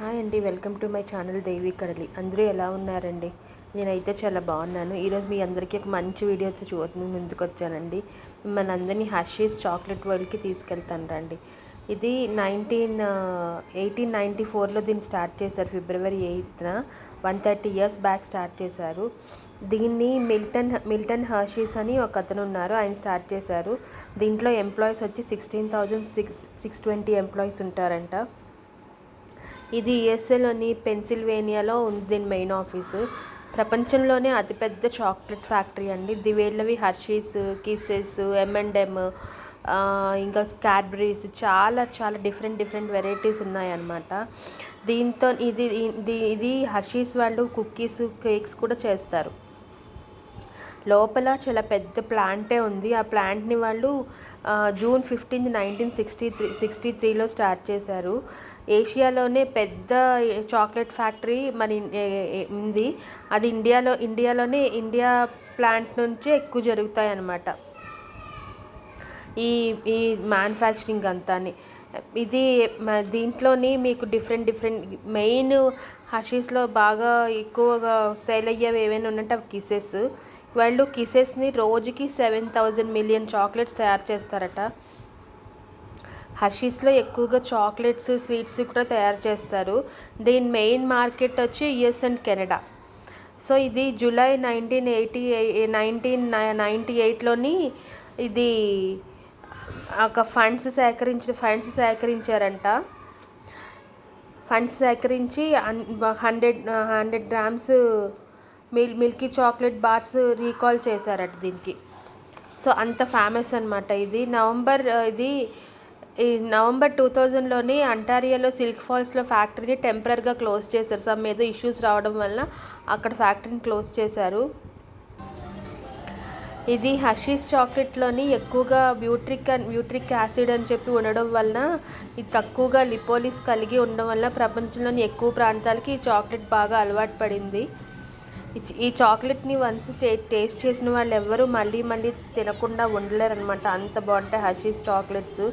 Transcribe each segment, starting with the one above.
Hi అండి, welcome to my channel దేవి కడలి. అందరూ ఎలా ఉన్నారండి? నేనైతే చాలా బాగున్నాను. ఈరోజు మీ అందరికీ ఒక మంచి వీడియోతో ముందుకు వచ్చానండి. మిమ్మల్ని అందరినీ హర్షీస్ చాక్లెట్ వరల్డ్కి తీసుకెళ్తాను రండి. ఇది 1894లో దీన్ని స్టార్ట్ చేశారు. ఫిబ్రవరి 8న 130 years బ్యాక్ స్టార్ట్ చేశారు. దీన్ని మిల్టన్ హర్షీస్ అని ఒక అతను ఉన్నారు, ఆయన స్టార్ట్ చేశారు. దీంట్లో ఎంప్లాయీస్ వచ్చి 16,620 ఎంప్లాయీస్ ఉంటారంట. ఇది యుఎస్ఏలోని పెన్సిల్వేనియాలో ఉంది దీని మెయిన్ ఆఫీసు. ప్రపంచంలోనే అతిపెద్ద చాక్లెట్ ఫ్యాక్టరీ అండి. వీళ్ళవి హర్షీస్, కిసెస్, M&M, ఇంకా క్యాడ్బరీస్, చాలా చాలా డిఫరెంట్ వెరైటీస్ ఉన్నాయన్నమాట. దీంతో ఇది హర్షీస్ వాళ్ళు కుకీస్, కేక్స్ కూడా చేస్తారు. లోపల చాలా పెద్ద ప్లాంటే ఉంది. ఆ ప్లాంట్ని వాళ్ళు June 15, 1963లో స్టార్ట్ చేశారు. ఏషియాలోనే పెద్ద చాక్లెట్ ఫ్యాక్టరీ ఉంది. అది ఇండియాలోనే ఇండియా ప్లాంట్ నుంచే ఎక్కువ జరుగుతాయి అన్నమాట ఈ ఈ మ్యానుఫ్యాక్చరింగ్ అంతాని. ఇది దీంట్లోని మీకు డిఫరెంట్ మెయిన్ హర్షీస్లో బాగా ఎక్కువగా సేల్ అయ్యేవి ఏవైనా ఉన్నట్టు అవి కిసెస్. వాళ్ళు కిసెస్ని రోజుకి 7,000 million చాక్లెట్స్ తయారు చేస్తారట. హర్షీస్లో ఎక్కువగా చాక్లెట్స్, స్వీట్స్ కూడా తయారు చేస్తారు. దీని మెయిన్ మార్కెట్ వచ్చి యుఎస్ అండ్ కెనడా. సో ఇది జూలై 1998లోని ఇది ఒక ఫండ్స్ సేకరించారంట. ఫండ్స్ సేకరించి 100 grams Milky chocolate bars recall చేశారట దీనికి. సో అంత ఫేమస్ అనమాట ఇది. నవంబర్ 2000లోని అంటారియోలో సిల్క్ ఫాల్స్లో ఫ్యాక్టరీని టెంపరరీగా క్లోజ్ చేశారు. సమ్ ఏదో ఇష్యూస్ రావడం వల్ల అక్కడ ఫ్యాక్టరీని క్లోజ్ చేశారు. ఇది హర్షీస్ చాక్లెట్లోని ఎక్కువగా బ్యూట్రిక్ యాసిడ్ అని చెప్పి ఉండడం వలన, ఇది తక్కువగా లిపోలిస్ కలిగి ఉండడం వల్ల ప్రపంచంలోని ఎక్కువ ప్రాంతాలకి ఈ చాక్లెట్ బాగా అలవాటు పడింది. ఈ చాక్లెట్ని వన్స్ టేస్ట్ చేసిన వాళ్ళు ఎవ్వరూ మళ్ళీ తినకుండా ఉండలేరు అనమాట, అంత బాగుంటాయి హర్షీస్ చాక్లెట్స్.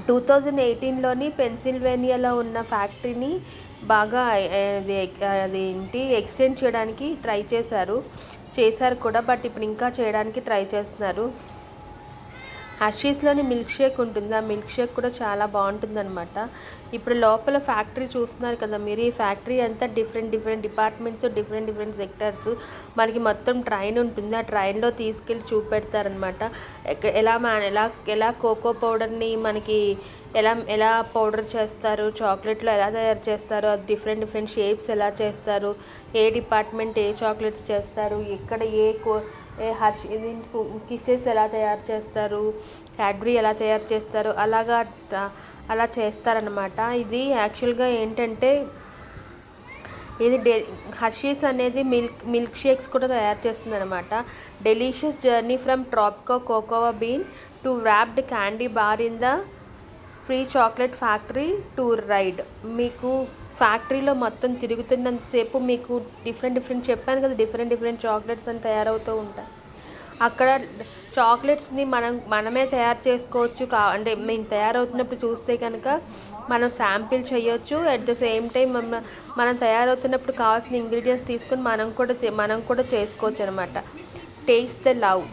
2018లోని పెన్సిల్వేనియాలో ఉన్న ఫ్యాక్టరీని బాగా ఎక్స్టెండ్ చేయడానికి ట్రై చేశారు కూడా. బట్ ఇప్పుడు ఇంకా చేయడానికి ట్రై చేస్తున్నారు. హర్షీస్లోని మిల్క్ షేక్ ఉంటుంది. ఆ మిల్క్ షేక్ కూడా చాలా బాగుంటుందన్నమాట. ఇప్పుడు లోపల ఫ్యాక్టరీ చూస్తున్నారు కదా మీరు. ఈ ఫ్యాక్టరీ అంతా డిఫరెంట్ డిపార్ట్మెంట్స్, డిఫరెంట్ సెక్టర్స్. మనకి మొత్తం ట్రైన్ ఉంటుంది. ఆ ట్రైన్లో తీసుకెళ్ళి చూపెడతారనమాట. ఎలా కోకో పౌడర్ని మనకి ఎలా పౌడర్ చేస్తారు, చాక్లెట్లో ఎలా తయారు చేస్తారు, అది డిఫరెంట్ షేప్స్ ఎలా చేస్తారు, ఏ డిపార్ట్మెంట్ ఏ చాక్లెట్స్ చేస్తారు, ఎక్కడ కిసెస్ ఎలా తయారు చేస్తారు, క్యాడ్బరీ ఎలా తయారు చేస్తారు, అలా చేస్తారనమాట. ఇది యాక్చువల్గా ఏంటంటే హర్షీస్ అనేది మిల్క్ షేక్స్ కూడా తయారు చేస్తుంది అనమాట. Delicious journey from Tropico cocoa bean to wrapped candy bar in the free chocolate factory tour ride. మీకు ఫ్యాక్టరీలో మొత్తం తిరుగుతున్నంతసేపు మీకు డిఫరెంట్ చెప్పాను కదా, డిఫరెంట్ చాక్లెట్స్ అని తయారవుతూ ఉంటాయి. అక్కడ చాక్లెట్స్ని మనమే తయారు చేసుకోవచ్చు. అంటే మేము తయారవుతున్నప్పుడు చూస్తే కనుక మనం శాంపిల్ చేయొచ్చు. అట్ ద సేమ్ టైం మనం తయారవుతున్నప్పుడు కావాల్సిన ఇంగ్రీడియంట్స్ తీసుకొని మనం కూడా చేసుకోవచ్చు అనమాట. Taste the love.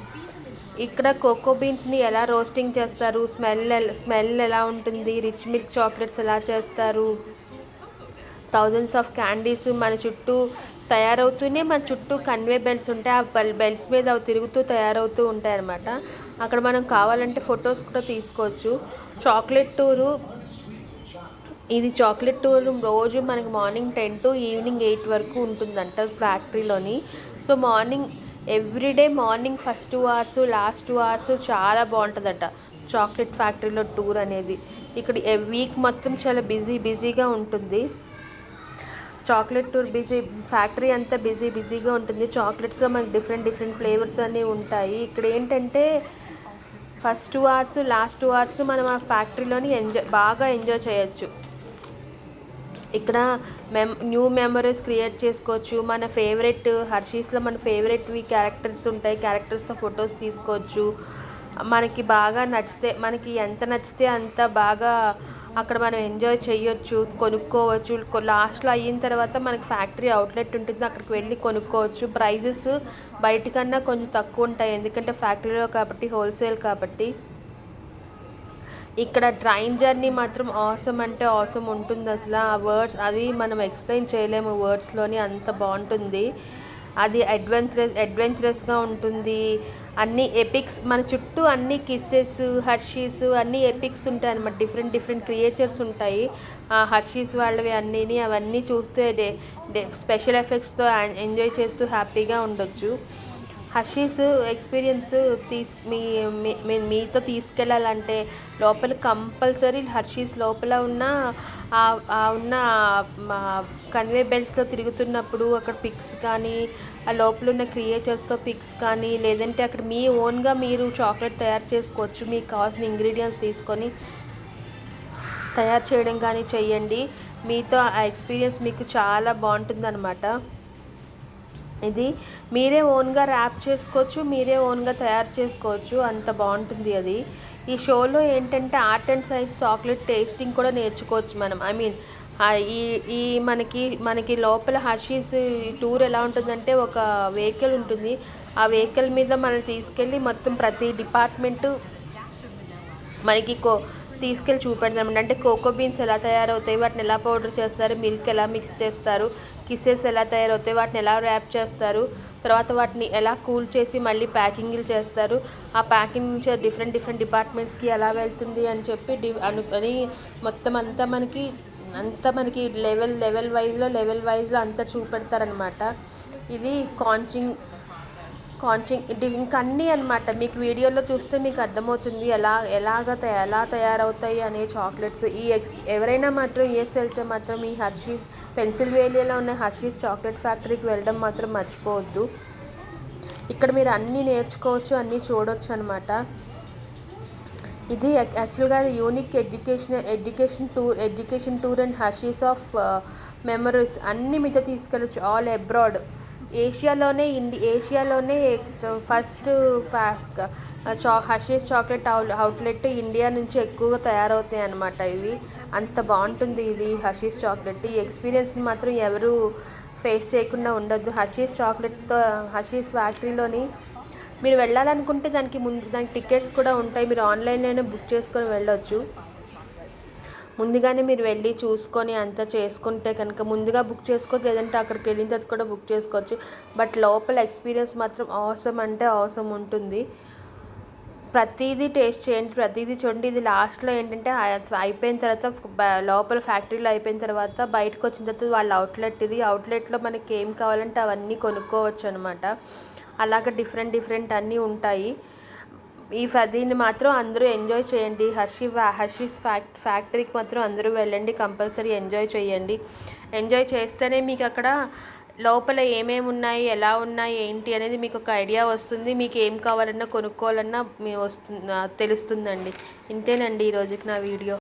ఇక్కడ కోకో బీన్స్ని ఎలా రోస్టింగ్ చేస్తారు, స్మెల్ ఎలా ఉంటుంది, రిచ్ మిల్క్ చాక్లెట్స్ ఎలా చేస్తారు, థౌజండ్స్ ఆఫ్ క్యాండీస్ మన చుట్టూ తయారవుతూనే మన చుట్టూ కన్వే బెల్ట్స్ ఉంటాయి. ఆ బెల్ట్స్ మీద అవి తిరుగుతూ తయారవుతూ ఉంటాయి అన్నమాట. అక్కడ మనం కావాలంటే ఫొటోస్ కూడా తీసుకోవచ్చు. చాక్లెట్ టూరు రోజు మనకి మార్నింగ్ 10 to ఈవినింగ్ 8 వరకు ఉంటుందంట ఫ్యాక్టరీలోని. So everyday morning first 2 hours, last 2 hours చాలా బాగుంటుందట చాక్లెట్ ఫ్యాక్టరీలో టూర్ అనేది. ఇక్కడ వీక్ మొత్తం చాలా బిజీగా ఉంటుంది. చాక్లెట్ టూర్ ఫ్యాక్టరీ అంతా బిజీగా ఉంటుంది. చాక్లెట్స్లో మనకి డిఫరెంట్ ఫ్లేవర్స్ అన్నీ ఉంటాయి. ఇక్కడ ఏంటంటే ఫస్ట్ 2 hours, లాస్ట్ 2 hours మనం ఆ ఫ్యాక్టరీలోని బాగా ఎంజాయ్ చేయొచ్చు. ఇక్కడ న్యూ మెమరీస్ క్రియేట్ చేసుకోవచ్చు. మన ఫేవరెట్ హర్షీస్లో మన ఫేవరెట్వి క్యారెక్టర్స్ ఉంటాయి, క్యారెక్టర్స్తో ఫొటోస్ తీసుకోవచ్చు. మనకి బాగా నచ్చితే, మనకి ఎంత నచ్చితే అంత బాగా అక్కడ మనం ఎంజాయ్ చేయొచ్చు, కొనుక్కోవచ్చు. లాస్ట్లో అయిన తర్వాత మనకి ఫ్యాక్టరీ అవుట్లెట్ ఉంటుంది, అక్కడికి వెళ్ళి కొనుక్కోవచ్చు. ప్రైజెస్ బయటికన్నా కొంచెం తక్కువ ఉంటాయి, ఎందుకంటే ఫ్యాక్టరీలో కాబట్టి, హోల్సేల్ కాబట్టి. ఇక్కడ ట్రైన్ జర్నీ మాత్రం ఆసమ్ అంటే ఆసమ్ ఉంటుంది. అసలు ఆ వర్డ్స్ అది మనం ఎక్స్ప్లెయిన్ చేయలేము వర్డ్స్లోని, అంత బాగుంటుంది. అది అడ్వెంచరస్గా ఉంటుంది. అన్ని ఎపిక్స్ మన చుట్టూ, అన్ని కిస్సెస్, హర్షీస్ అన్నీ ఎపిక్స్ ఉంటాయి అన్నమాట. డిఫరెంట్ క్రియేచర్స్ ఉంటాయి ఆ హర్షీస్ వాళ్ళవి అన్నీని. అవన్నీ చూస్తే స్పెషల్ ఎఫెక్ట్స్తో ఎంజాయ్ చేస్తూ హ్యాపీగా ఉండొచ్చు. హర్షీస్ ఎక్స్పీరియన్స్ మీతో తీసుకెళ్ళాలంటే లోపల కంపల్సరీ హర్షీస్ లోపల ఉన్న కన్వే బెల్ట్స్లో తిరుగుతున్నప్పుడు అక్కడ పిక్స్ కానీ, ఆ లోపల ఉన్న క్రియేచర్స్తో పిక్స్ కానీ, లేదంటే అక్కడ మీ ఓన్గా మీరు చాక్లెట్ తయారు చేసుకోవచ్చు. మీకు కావాల్సిన ఇంగ్రీడియంట్స్ తీసుకొని తయారు చేయడం కానీ చెయ్యండి. మీతో ఆ ఎక్స్పీరియన్స్ మీకు చాలా బాగుంటుందన్నమాట. ఇది మీరే ఓన్గా ర్యాప్ చేసుకోవచ్చు, మీరే ఓన్గా తయారు చేసుకోవచ్చు, అంత బాగుంటుంది అది. ఈ షోలో ఏంటంటే art and science chocolate tasting కూడా నేర్చుకోవచ్చు మనం. ఐ మీన్ ఈ మనకి లోపల హర్షీస్ టూర్ ఎలా ఉంటుందంటే, ఒక వెహికల్ ఉంటుంది, ఆ వెహికల్ మీద మనల్ని తీసుకెళ్ళి మొత్తం ప్రతి డిపార్ట్మెంటు మనకి తీసుకెళ్ళి చూపెడతాం. అంటే కోకో బీన్స్ ఎలా తయారవుతాయి, వాటిని ఎలా పౌడర్ చేస్తారు, మిల్క్ ఎలా మిక్స్ చేస్తారు, కిస్సెస్ ఎలా తయారవుతాయి, వాటిని ఎలా ర్యాప్ చేస్తారు, తర్వాత వాటిని ఎలా కూల్ చేసి మళ్ళీ ప్యాకింగ్లు చేస్తారు, ఆ ప్యాకింగ్ నుంచి డిఫరెంట్ డిపార్ట్మెంట్స్కి ఎలా వెళ్తుంది అని చెప్పి అని మొత్తం అంతా మనకి లెవెల్ వైజ్లో అంతా చూపెడతారనమాట. ఇది కాంచింగ్ ఇంకా అన్నీ అనమాట. మీకు వీడియోలో చూస్తే మీకు అర్థమవుతుంది ఎలా తయారవుతాయి అనే చాక్లెట్స్. ఎవరైనా మాత్రం యూఎస్ వెళ్తే మాత్రం ఈ హర్షీస్, పెన్సిల్వేనియాలో ఉన్న హర్షీస్ చాక్లెట్ ఫ్యాక్టరీకి వెళ్ళడం మాత్రం మర్చిపోవద్దు. ఇక్కడ మీరు అన్నీ నేర్చుకోవచ్చు, అన్నీ చూడవచ్చు అనమాట. ఇది యాక్చువల్గా unique education tour and Hershey's of memories అన్నీ మీతో తీసుకెళ్ళచ్చు ఆల్ అబ్రాడ్. ఏషియాలోనే first Hershey's chocolate outlet India నుంచి ఎక్కువగా తయారవుతాయి అన్నమాట. ఇవి అంత బాగుంటుంది ఇది హర్షీస్ చాక్లెట్. ఈ ఎక్స్పీరియన్స్ని మాత్రం ఎవరు ఫేస్ చేయకుండా ఉండొద్దు. హర్షీస్ ఫ్యాక్టరీలోని మీరు వెళ్ళాలనుకుంటే దానికి టికెట్స్ కూడా ఉంటాయి, మీరు ఆన్లైన్లోనే బుక్ చేసుకొని వెళ్ళొచ్చు. ముందుగానే మీరు వెళ్ళి చూసుకొని అంతా చేసుకుంటే కనుక ముందుగా బుక్ చేసుకోవచ్చు, లేదంటే అక్కడికి వెళ్ళిన తర్వాత కూడా బుక్ చేసుకోవచ్చు. బట్ లోపల ఎక్స్పీరియన్స్ మాత్రం ఆసమ్ అంటే ఆసమ్ ఉంటుంది. ప్రతిదీ టేస్ట్ చేయండి, ప్రతిదీ చూడండి. ఇది లాస్ట్లో ఏంటంటే అయిపోయిన తర్వాత లోపల ఫ్యాక్టరీలో అయిపోయిన తర్వాత బయటకు వచ్చిన తర్వాత వాళ్ళ అవుట్లెట్లో మనకి ఏం కావాలంటే అవన్నీ కొనుక్కోవచ్చు అనమాట. అలాగ డిఫరెంట్ అన్నీ ఉంటాయి. దీన్ని మాత్రం అందరూ ఎంజాయ్ చేయండి. హర్షీస్ ఫ్యాక్టరీకి మాత్రం అందరూ వెళ్ళండి, కంపల్సరీ ఎంజాయ్ చేయండి. ఎంజాయ్ చేస్తేనే మీకు అక్కడ లోపల ఏమేమి ఉన్నాయి, ఎలా ఉన్నాయి, ఏంటి అనేది మీకు ఒక ఐడియా వస్తుంది. మీకు ఏం కావాలన్నా కొనుక్కోవాలన్నా తెలుస్తుందండి. ఇంతేనండి ఈరోజుకి నా వీడియో.